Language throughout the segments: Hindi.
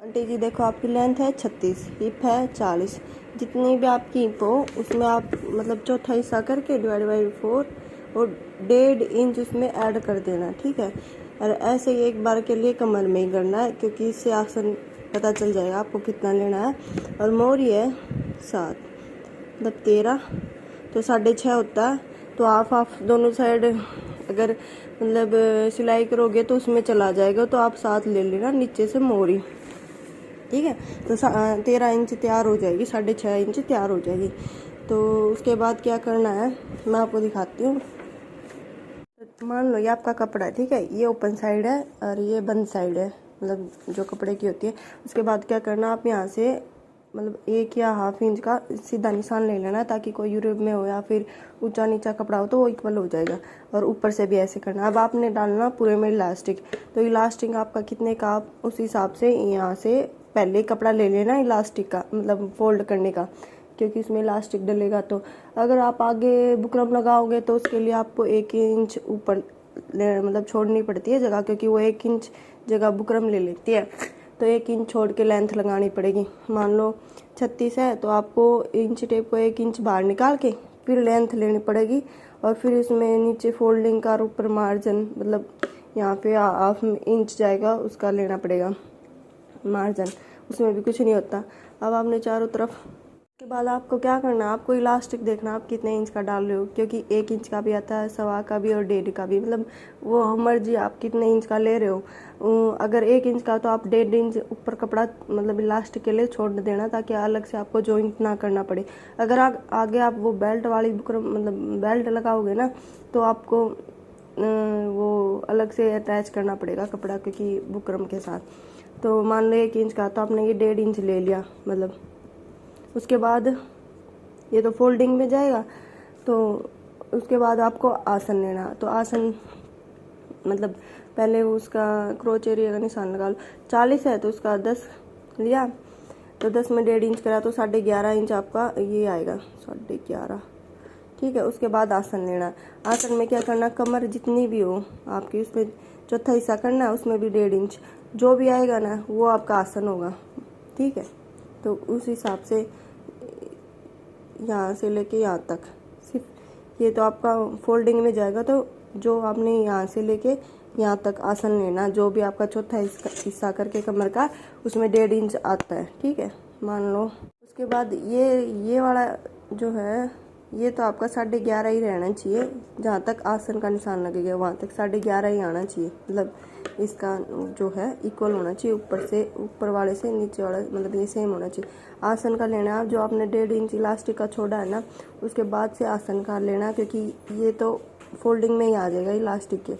आंटी जी देखो, आपकी लेंथ है 36, हिप है 40। जितनी भी आपकी हिप हो उसमें आप मतलब चौथा हिस्सा करके डिवाइड बाई 4 और 1.5 इंच उसमें ऐड कर देना, ठीक है। और ऐसे ही एक बार के लिए कमर में ही करना है, क्योंकि इससे आसन पता चल जाएगा आपको कितना लेना है। और मोरी है 7 मतलब 13, तो 6.5 होता है। तो हाफ दोनों साइड अगर मतलब सिलाई करोगे तो उसमें चला जाएगा, तो आप 7 ले लेना नीचे से मोरी, ठीक है। तो 13 इंच तैयार हो जाएगी, 6.5 इंच तैयार हो जाएगी। तो उसके बाद क्या करना है मैं आपको दिखाती हूँ। तो मान लो ये आपका कपड़ा है, ठीक है, ये ओपन साइड है और ये बंद साइड है, मतलब जो कपड़े की होती है। उसके बाद क्या करना, आप यहाँ से मतलब 1 या हाफ इंच का सीधा निशान ले लेना, ताकि कोई यूरोप में हो या फिर ऊंचा नीचा कपड़ा हो तो वो इक्वल हो जाएगा। और ऊपर से भी ऐसे करना। अब आपने डालना पूरे में इलास्टिक, तो इलास्टिक आपका कितने का आप उस हिसाब से यहाँ से पहले कपड़ा ले लेना इलास्टिक का, मतलब फोल्ड करने का, क्योंकि इसमें इलास्टिक डलेगा। तो अगर आप आगे बुकरम लगाओगे तो उसके लिए आपको 1 इंच ऊपर मतलब छोड़नी पड़ती है जगह, क्योंकि वो 1 इंच जगह बुकरम ले लेती है। तो 1 इंच छोड़ के लेंथ लगानी पड़ेगी। मान लो 36 है तो आपको इंच टेप को 1 इंच बाहर निकाल के फिर लेंथ लेनी पड़ेगी। और फिर इसमें नीचे फोल्डिंग का और ऊपर मार्जिन, मतलब यहाँ पे हाफ इंच जाएगा उसका लेना पड़ेगा मार्जिन, उसमें भी कुछ नहीं होता। अब आपने चारों तरफ के बाद आपको क्या करना है, आपको इलास्टिक देखना आप कितने इंच का डाल रहे हो, क्योंकि 1 इंच का भी आता है, 1.25 का भी और 1.5 का भी, मतलब वो मर्जी आप कितने इंच का ले रहे हो। अगर 1 इंच का तो आप 1.5 इंच ऊपर कपड़ा मतलब इलास्टिक के लिए छोड़ देना, ताकि अलग से आपको जॉइंट ना करना पड़े। अगर आगे आप वो बेल्ट वाली बुकरम मतलब बेल्ट लगाओगे ना, तो आपको वो अलग से अटैच करना पड़ेगा कपड़ा, क्योंकि बुकरम के साथ। तो मान लो 1 इंच का, तो आपने ये 1.5 इंच ले लिया मतलब। उसके बाद ये तो फोल्डिंग में जाएगा। तो उसके बाद आपको आसन लेना, तो आसन मतलब पहले उसका क्रोच एरिया का निशान लगा लो। 40 है तो उसका 10 लिया, तो 10 में 1.5 इंच करा तो 11.5 इंच आपका ये आएगा, 11.5, ठीक है। उसके बाद आसन लेना। आसन में क्या करना, कमर जितनी भी हो आपकी उसमें चौथा हिस्सा करना है, उसमें भी 1.5 इंच जो भी आएगा ना वो आपका आसन होगा, ठीक है। तो उस हिसाब से यहाँ से लेके यहाँ तक, सिर्फ ये तो आपका फोल्डिंग में जाएगा। तो जो आपने यहाँ से लेके यहाँ तक आसन लेना, जो भी आपका चौथा हिस्सा करके कमर का, उसमें 1.5 इंच आता है, ठीक है, मान लो। उसके बाद ये वाला जो है ये तो आपका 11.5 ही रहना चाहिए, जहाँ तक आसन का निशान लगेगा वहाँ तक 11.5 ही आना चाहिए, मतलब इसका जो है इक्वल होना चाहिए, ऊपर वाले से नीचे वाला मतलब ये सेम होना चाहिए। आसन का लेना है जो आपने 1.5 इंच इलास्टिक का छोड़ा है ना, उसके बाद से आसन का लेना, क्योंकि ये तो फोल्डिंग में ही आ जाएगा इलास्टिक के।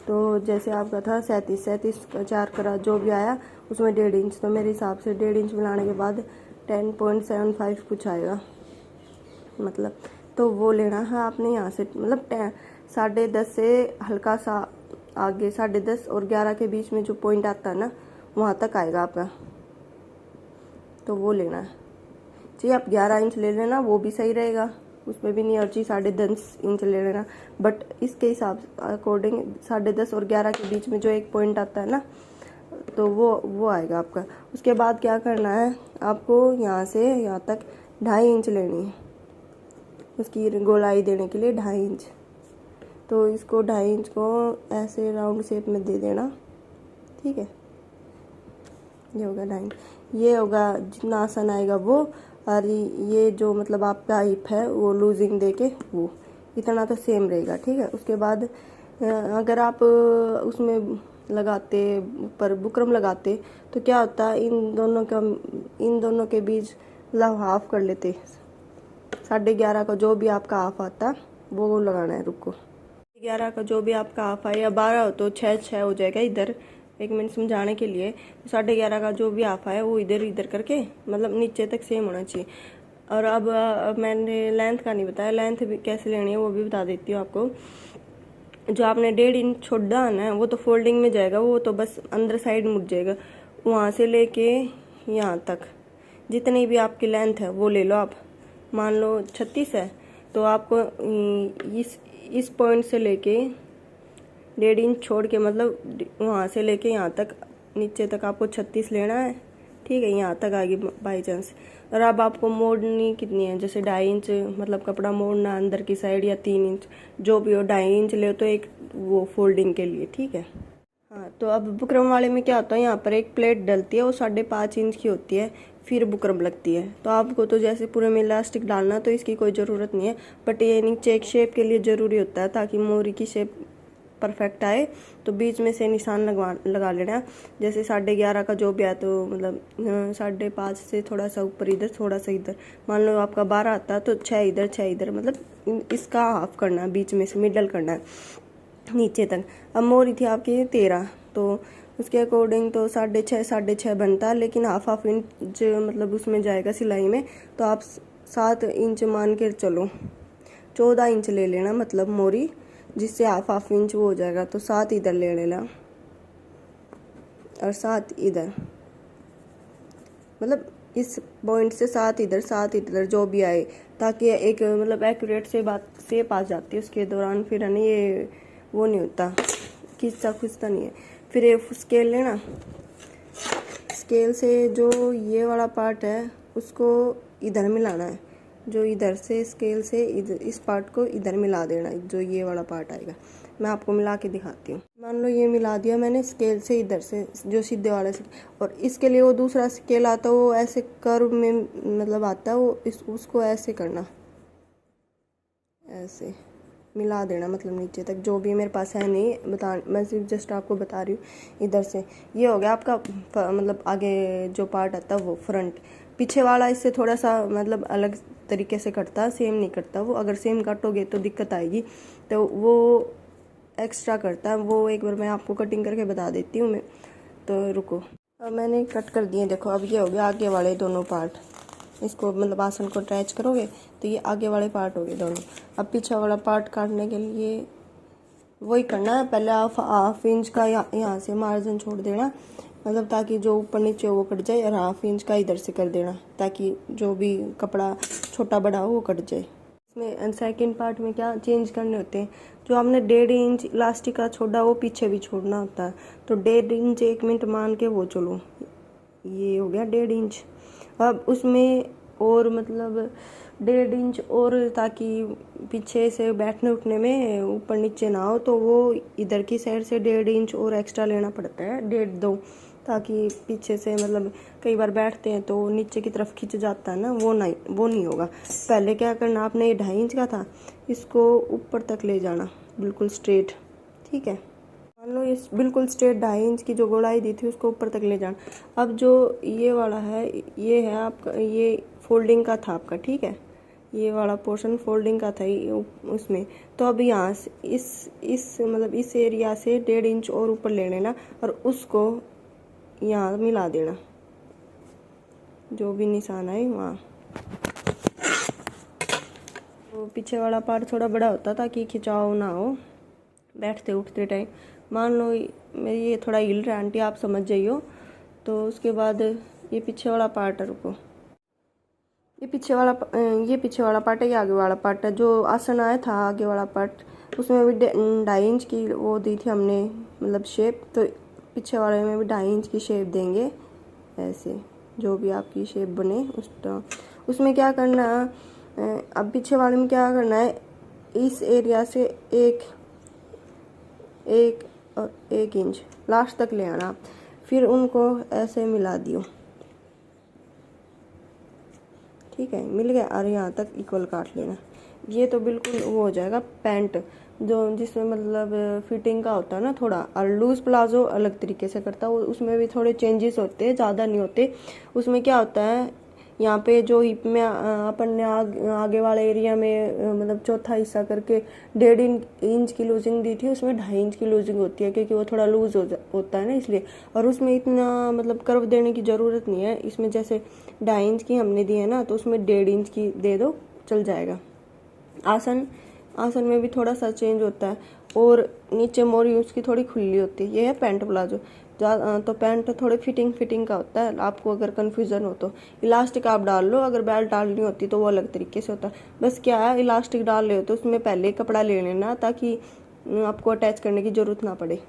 तो जैसे आपका था 37 का 4 करा जो भी आया उसमें 1.5 इंच, तो मेरे हिसाब से 1.5 इंच मिलाने के बाद 10.75 कुछ आएगा मतलब। तो वो लेना है आपने यहाँ से, मतलब 10.5 से हल्का सा आगे 10.5 और 11 के बीच में जो पॉइंट आता है ना वहाँ तक आएगा आपका, तो वो लेना है। जी आप 11 इंच ले लेना, वो भी सही रहेगा, उसमें भी नहीं, और जी 10.5 इंच ले लेना। बट इसके हिसाब अकॉर्डिंग 10.5 और 11 के बीच में जो एक पॉइंट आता है ना, तो वो आएगा आपका। उसके बाद क्या करना है, आपको यहाँ से यहाँ तक 2.5 इंच लेनी है, उसकी गोलाई देने के लिए 2.5 इंच। तो इसको 2.5 इंच को ऐसे राउंड शेप में दे देना, ठीक है। ये होगा 2.5, ये होगा जितना आसन आएगा वो। और ये जो मतलब आपका हिप है वो लूजिंग दे के वो इतना तो सेम रहेगा, ठीक है। उसके बाद अगर आप उसमें लगाते ऊपर बुकरम लगाते तो क्या होता, इन दोनों के बीच मतलब हाफ कर लेते, 11.5 का जो भी आपका हाफ आता वो लगाना है। रुको, 11 का जो भी आपका हाफ आए या 12 हो तो 6 हो जाएगा इधर, 1 मिनट समझाने के लिए। तो 11.5 का जो भी हाफ आया वो इधर करके मतलब नीचे तक सेम होना चाहिए। और अब मैंने लेंथ का नहीं बताया, लेंथ भी कैसे लेनी है वो भी बता देती हूँ आपको। जो आपने 1.5 इंच छोड़ा है ना वो तो फोल्डिंग में जाएगा, वो तो बस अंदर साइड मुड़ जाएगा। वहाँ से लेके यहाँ तक जितनी भी आपकी लेंथ है वो ले लो आप। मान लो 36 है तो आपको इस पॉइंट से लेके 1.5 इंच छोड़ के मतलब वहाँ से लेके यहाँ तक नीचे तक आपको 36 लेना है, ठीक है, यहाँ तक आ गई बाई चांस। और अब आपको मोड़नी कितनी है, जैसे 2.5 इंच मतलब कपड़ा मोड़ना अंदर की साइड, या 3 इंच, जो भी हो 2.5 इंच ले तो एक वो फोल्डिंग के लिए, ठीक है। हाँ, तो अब बुकरम वाले में क्या होता है, यहाँ पर एक प्लेट डलती है, वो 5.5 इंच की होती है, फिर बुकरम लगती है। तो आपको तो जैसे पूरे में इलास्टिक डालना तो इसकी कोई ज़रूरत नहीं है, बट ये नीचे एक शेप के लिए ज़रूरी होता है, ताकि मोरी की शेप परफेक्ट आए। तो बीच में से निशान लगा लेना। जैसे 11.5 का जो भी है, तो मतलब 5.5 से थोड़ा सा ऊपर इधर, थोड़ा सा इधर। मान लो आपका 12 आता है तो 6 इधर 6 इधर, मतलब इसका हाफ करना है, बीच में से मिडल करना है नीचे तक। अब मोरी थी आपकी 13, तो उसके अकॉर्डिंग तो 6.5 बनता है, लेकिन हाफ इंच मतलब उसमें जाएगा सिलाई में। तो आप 7 इंच मान के चलो, 14 इंच ले लेना मतलब मोरी, जिससे हाफ इंच वो हो जाएगा। तो 7 इधर ले लेना और 7 इधर, मतलब इस पॉइंट से 7 इधर 7 इधर जो भी आए, ताकि एक मतलब एक्यूरेट से बात शेप आ जाती है उसके दौरान। फिर है ना ये वो नहीं होता, खिंचता नहीं है। फिर ये स्केल लेना, स्केल से जो ये वाला पार्ट है उसको इधर मिलाना है, जो इधर से स्केल से इधर इस पार्ट को इधर मिला देना, जो ये वाला पार्ट आएगा। मैं आपको मिला के दिखाती हूँ। मान लो ये मिला दिया मैंने स्केल से इधर से, जो सीधे वाले से। और इसके लिए वो दूसरा स्केल आता है, वो ऐसे कर्व में मतलब आता है, वो उसको ऐसे करना, ऐसे मिला देना, मतलब नीचे तक। जो भी मेरे पास है नहीं बता, मैं सिर्फ जस्ट आपको बता रही हूँ। इधर से ये हो गया आपका मतलब आगे जो पार्ट आता है वो फ्रंट। पीछे वाला इससे थोड़ा सा मतलब अलग तरीके से कटता है, सेम नहीं करता वो। अगर सेम काटोगे तो दिक्कत आएगी, तो वो एक्स्ट्रा करता है वो। एक बार मैं आपको कटिंग करके बता देती हूँ मैं, तो रुको। अब मैंने कट कर दिए, देखो। अब ये हो गया आगे वाले दोनों पार्ट। इसको मतलब आसन को अटैच करोगे तो ये आगे वाले पार्ट हो गए दोनों। अब पीछे वाला पार्ट काटने के लिए वही करना है, पहले आप हाफ इंच का यहाँ से मार्जिन छोड़ देना, मतलब ताकि जो ऊपर नीचे वो कट जाए, और हाफ इंच का इधर से कर देना, ताकि जो भी कपड़ा छोटा बड़ा हो वो कट जाए। इसमें सेकंड पार्ट में क्या चेंज करने होते हैं, जो आपने 1.5 इंच इलास्टिक का छोड़ा वो पीछे भी छोड़ना होता है। तो 1.5 इंच 1 मिनट मान के वो चलो, ये हो गया 1.5 इंच। अब उसमें और मतलब 1.5 इंच और, ताकि पीछे से बैठने उठने में ऊपर नीचे ना हो, तो वो इधर की साइड से 1.5 इंच और एक्स्ट्रा लेना पड़ता है, 1.5-2, ताकि पीछे से मतलब कई बार बैठते हैं तो नीचे की तरफ खिंच जाता है ना, वो नहीं होगा। पहले क्या करना, आपने ये 2.5 इंच का था, इसको ऊपर तक ले जाना बिल्कुल स्ट्रेट, ठीक है। मान लो ये बिल्कुल स्ट्रेट 2.5 इंच की जो गोलाई दी थी उसको ऊपर तक ले जाना। अब जो ये वाला है, ये है आपका, ये फोल्डिंग का था आपका, ठीक है। ये वाला पोर्शन फोल्डिंग का था उसमें। तो अब यहाँ से इस मतलब इस एरिया से 1.5 इंच और ऊपर ले लेना, और उसको यहाँ मिला देना, जो भी निशान है वहाँ। तो पीछे वाला पार्ट थोड़ा बड़ा होता ताकि खिंचाव ना हो बैठते उठते टाइम। मान लो मेरी ये थोड़ा हिल रहा है आंटी, आप समझ जाइयो। तो उसके बाद ये पीछे वाला पार्ट है, रुको, ये पीछे वाला पार्ट है, ये आगे वाला पार्ट है। जो आसन आया था आगे वाला पार्ट, उसमें भी 2.5 इंच की वो दी थी हमने मतलब शेप। तो पीछे वाले में भी 2.5 इंच की शेप देंगे, ऐसे जो भी आपकी शेप बने उसमें क्या करना है। अब पीछे वाले में क्या करना है, इस एरिया से 1 इंच लास्ट तक ले आना, फिर उनको ऐसे मिला दियो, ठीक है, मिल गया। और यहाँ तक इक्वल काट लेना। ये तो बिल्कुल वो हो जाएगा पैंट, जो जिसमें मतलब फिटिंग का होता है ना थोड़ा। और लूज प्लाजो अलग तरीके से करता है, उसमें भी थोड़े चेंजेस होते हैं, ज़्यादा नहीं होते। उसमें क्या होता है, यहाँ पे जो हिप में अपन ने आगे वाले एरिया में मतलब चौथा हिस्सा करके 1.5 इंच की लूजिंग दी थी, उसमें 2.5 इंच की लूजिंग होती है, क्योंकि वो थोड़ा लूज होता है ना, इसलिए। और उसमें इतना मतलब कर्व देने की ज़रूरत नहीं है। इसमें जैसे 2.5 इंच की हमने दी है ना, तो उसमें 1.5 इंच की दे दो, चल जाएगा। आसन में भी थोड़ा सा चेंज होता है, और नीचे मोरी उसकी थोड़ी खुली होती है। ये है पैंट प्लाजो। तो पैंट थोड़े फिटिंग का होता है। आपको अगर कन्फ्यूज़न हो तो इलास्टिक आप डाल लो, अगर बेल्ट डालनी होती तो वो अलग तरीके से होता है। बस क्या है, इलास्टिक डाल ले तो उसमें पहले कपड़ा ले लेना, ताकि आपको अटैच करने की ज़रूरत ना पड़े।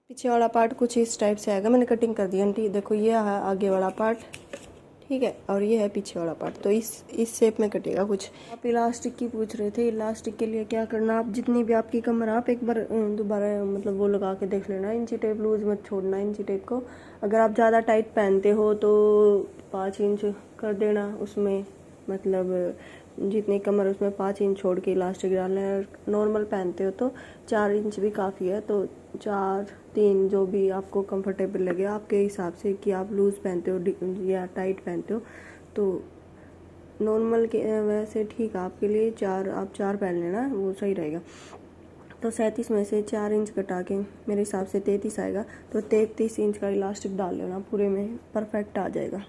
पीछे वाला पार्ट कुछ इस टाइप से आएगा। मैंने कटिंग कर दी आंटी, देखो ये है आगे वाला पार्ट, ठीक है, और ये है पीछे वाला पार्ट। तो इस शेप में कटेगा कुछ। आप इलास्टिक की पूछ रहे थे, इलास्टिक के लिए क्या करना, आप जितनी भी आपकी कमर, आप एक बार दोबारा मतलब वो लगा के देख लेना, इंची टेप लूज मत छोड़ना इंची टेप को। अगर आप ज़्यादा टाइट पहनते हो तो 5 इंच कर देना उसमें, मतलब जितनी कमर उसमें 5 इंच छोड़ के इलास्टिक डालना है। नॉर्मल पहनते हो तो 4 इंच भी काफ़ी है, तो 4, 3 जो भी आपको कंफर्टेबल लगे आपके हिसाब से, कि आप लूज़ पहनते हो या टाइट पहनते हो। तो नॉर्मल के वैसे ठीक है आपके लिए, आप 4 पहन लेना, वो सही रहेगा। तो 37 में से 4 इंच कटा के मेरे हिसाब से 33 आएगा, तो 33 इंच का इलास्टिक डाल लेना, पूरे में परफेक्ट आ जाएगा।